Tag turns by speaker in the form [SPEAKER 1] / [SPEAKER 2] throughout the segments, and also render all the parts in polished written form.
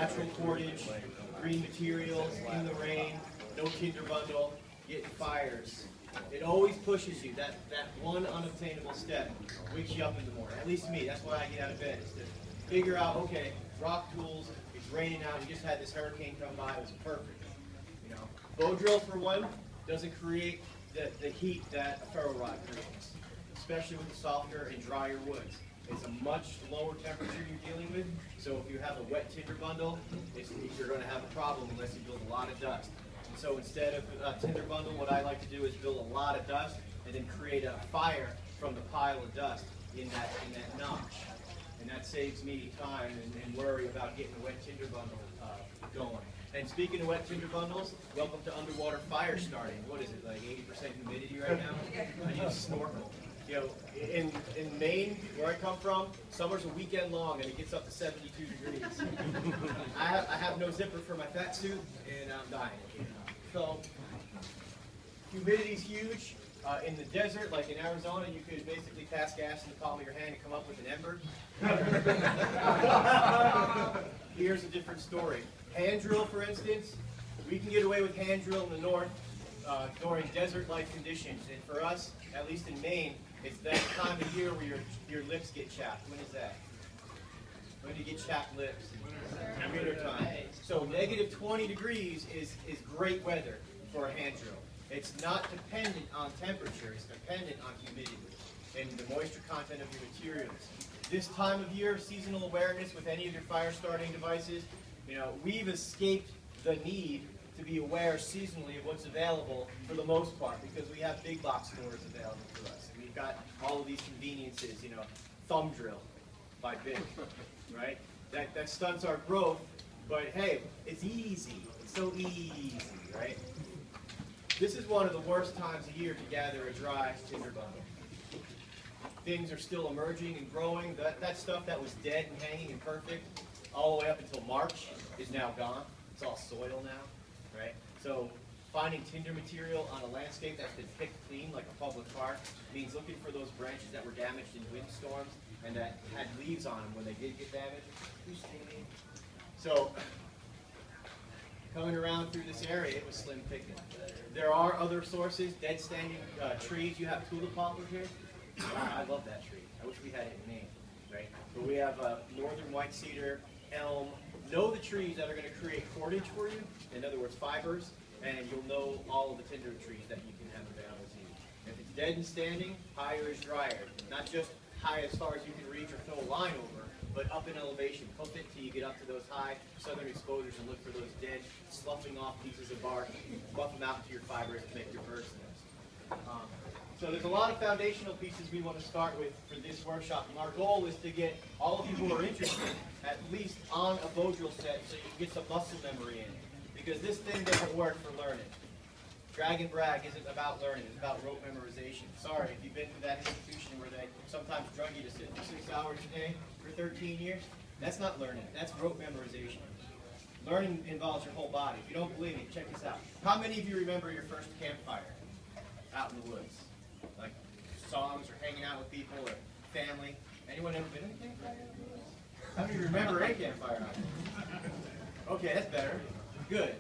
[SPEAKER 1] natural cordage, green materials, in the rain, no tinder bundle, getting fires. It always pushes you. That one unobtainable step wakes you up in the morning. At least me. That's why I get out of bed. Is to figure out, okay, rock tools. It's raining out. We just had this hurricane come by. It was perfect. You know, bow drill for one doesn't create the heat that a ferro rod creates, especially with the softer and drier woods. It's a much lower temperature you're dealing with. So if you have a wet tinder bundle, you're going to have a problem unless you build a lot of dust. So instead of a tinder bundle, what I like to do is build a lot of dust and then create a fire from the pile of dust in that notch. And that saves me time and worry about getting a wet tinder bundle going. And speaking of wet tinder bundles, welcome to underwater fire starting. What is it, like 80% humidity right now? I need to snorkel. You know, in Maine, where I come from, summer's a weekend long and it gets up to 72 degrees. I have no zipper for my fat suit and I'm dying. So, humidity's huge. In the desert, like in Arizona, you could basically pass gas in the palm of your hand and come up with an ember. Here's a different story. Hand drill, for instance, we can get away with hand drill in the north during desert-like conditions. And for us, at least in Maine, it's that time of year where your lips get chapped. When is that? When do you get chapped lips? Winter time. So negative 20 degrees is great weather for a hand drill. It's not dependent on temperature, it's dependent on humidity and the moisture content of your materials. This time of year, seasonal awareness with any of your fire starting devices, you know, we've escaped the need to be aware seasonally of what's available for the most part because we have big box stores available to us. And we've got all of these conveniences, you know, thumb drill by Big, right? That stunts our growth, but hey, it's easy. It's so easy, right? This is one of the worst times of year to gather a dry tinder bundle. Things are still emerging and growing. That stuff that was dead and hanging and perfect all the way up until March is now gone. It's all soil now, right? So finding tinder material on a landscape that's been picked clean, like a public park, means looking for those branches that were damaged in windstorms and that had leaves on them when they did get damaged. So coming around through this area, it was slim picking. There are other sources, dead standing trees. You have tulip poplar here. I love that tree. I wish we had it in Maine, right? But we have northern white cedar, elm. Know the trees that are going to create cordage for you, in other words, fibers, and you'll know all of the tinder trees that you can have available to you. If it's dead and standing, higher is drier. Not just high as far as you can reach or throw a line over, but up in elevation. Hook it till you get up to those high southern exposures and look for those dead, sloughing off pieces of bark, buff them out into your fibers to make your burst nest. So there's a lot of foundational pieces we want to start with for this workshop. And our goal is to get all of you who are interested at least on a bow drill set so you can get some muscle memory in. Because this thing doesn't work for learning. Drag and brag isn't about learning, it's about rote memorization. Sorry, if you've been to that institution where they sometimes drug you to sit for 6 hours a day for 13 years, that's not learning, that's rote memorization. Learning involves your whole body. If you don't believe me, check this out. How many of you remember your first campfire out in the woods? Like songs or hanging out with people or family? Anyone ever been in a campfire out in the woods? How many of you remember a campfire out there? Okay, that's better. Good.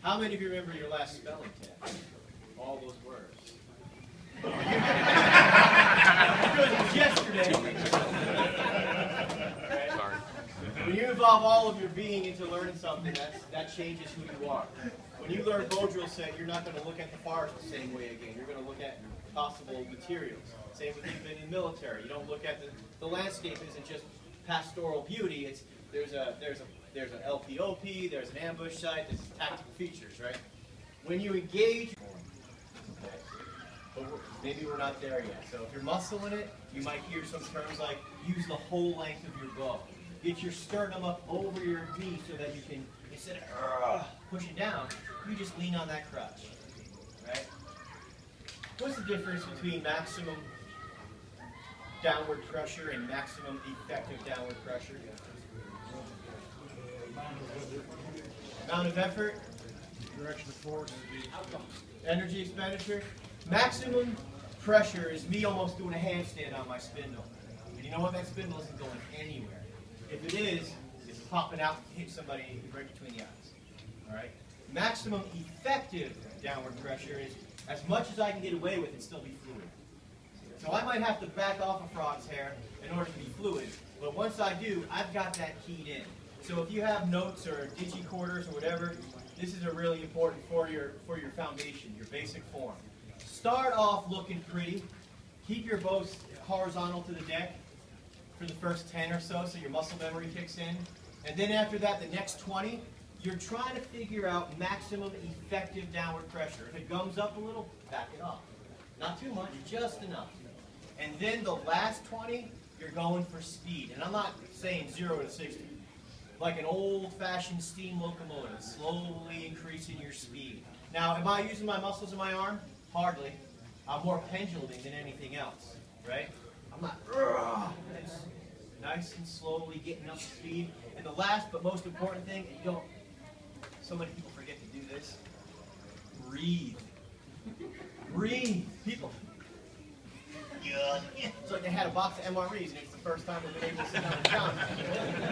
[SPEAKER 1] How many of you remember your last spelling test? All those words. Good, it was yesterday. Right? Sorry. When you involve all of your being into learning something, that changes who you are. When you learn bow drill set, you're not going to look at the forest the same way again. You're going to look at possible materials. Same with you've been in the military. You don't look at the landscape isn't just pastoral beauty. It's there's an LPOP, there's an ambush site, there's tactical features, right? When you engage, but maybe we're not there yet. So if you're muscling it, you might hear some terms like use the whole length of your bow. Get your sternum up over your knee so that you can, instead of pushing down, you just lean on that crutch, right? What's the difference between maximum downward pressure and maximum effective downward pressure? Amount of effort,
[SPEAKER 2] direction of force,
[SPEAKER 1] energy expenditure. Maximum pressure is me almost doing a handstand on my spindle. And you know what? That spindle isn't going anywhere. If it is, this is popping out and hit somebody right between the eyes. All right. Maximum effective downward pressure is as much as I can get away with and still be fluid. So I might have to back off a frog's hair in order to be fluid, but once I do, I've got that keyed in. So if you have notes or digicorders or whatever, this is a really important for your foundation, your basic form. Start off looking pretty. Keep your bows horizontal to the deck for the first 10 or so your muscle memory kicks in. And then after that, the next 20, you're trying to figure out maximum effective downward pressure. If it gums up a little, back it off. Not too much, just enough. And then the last 20, you're going for speed. And I'm not saying 0 to 60. Like an old-fashioned steam locomotive, slowly increasing your speed. Now, am I using my muscles in my arm? Hardly. I'm more penduluming than anything else, right? I'm not, it's nice and slowly getting up to speed. And the last but most important thing, and so many people forget to do this, breathe. Breathe. People, it's like they had a box of MREs and it's the first time they've been able to sit down and count.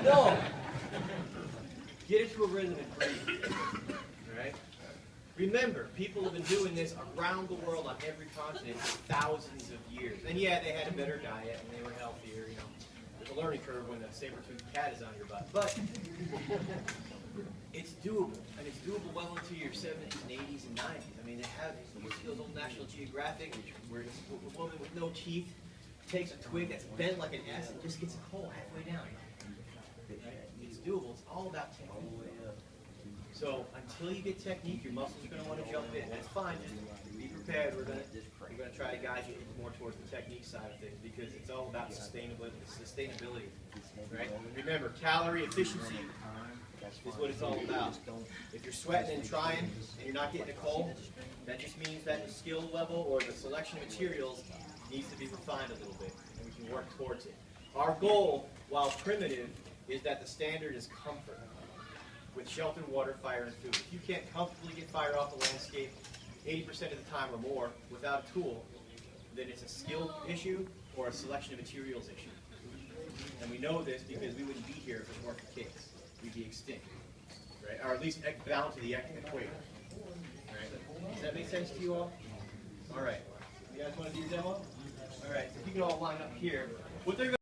[SPEAKER 1] No. Get into a rhythm and breathe. All right? Remember, people have been doing this around the world on every continent for thousands of years. And yeah, they had a better diet and they were healthier, you know. There's a learning curve when the saber-toothed cat is on your butt. But it's doable. And it's doable well into your 70s and 80s and 90s. I mean, they have those old National Geographic where a woman with no teeth takes a twig that's bent like an S and just gets a hole halfway down. Right? It's doable. It's all about technique. So until you get technique, your muscles are going to want to jump in. That's fine. Just be prepared. We're going to try to guide you more towards the technique side of things because it's all about sustainability. Right? Remember, calorie efficiency is what it's all about. If you're sweating and trying and you're not getting a cold, that just means that the skill level or the selection of materials needs to be refined a little bit, and we can work towards it. Our goal, while primitive, is that the standard is comfort with shelter, water, fire, and food. If you can't comfortably get fire off the landscape 80% of the time or more without a tool, then it's a skill issue or a selection of materials issue. And we know this because we wouldn't be here if it weren't the case. We'd be extinct, right? Or at least bound to the equator. Right? Does that make sense to you all? All right. You guys want to do a demo? All right. So if you can all line up here. What they're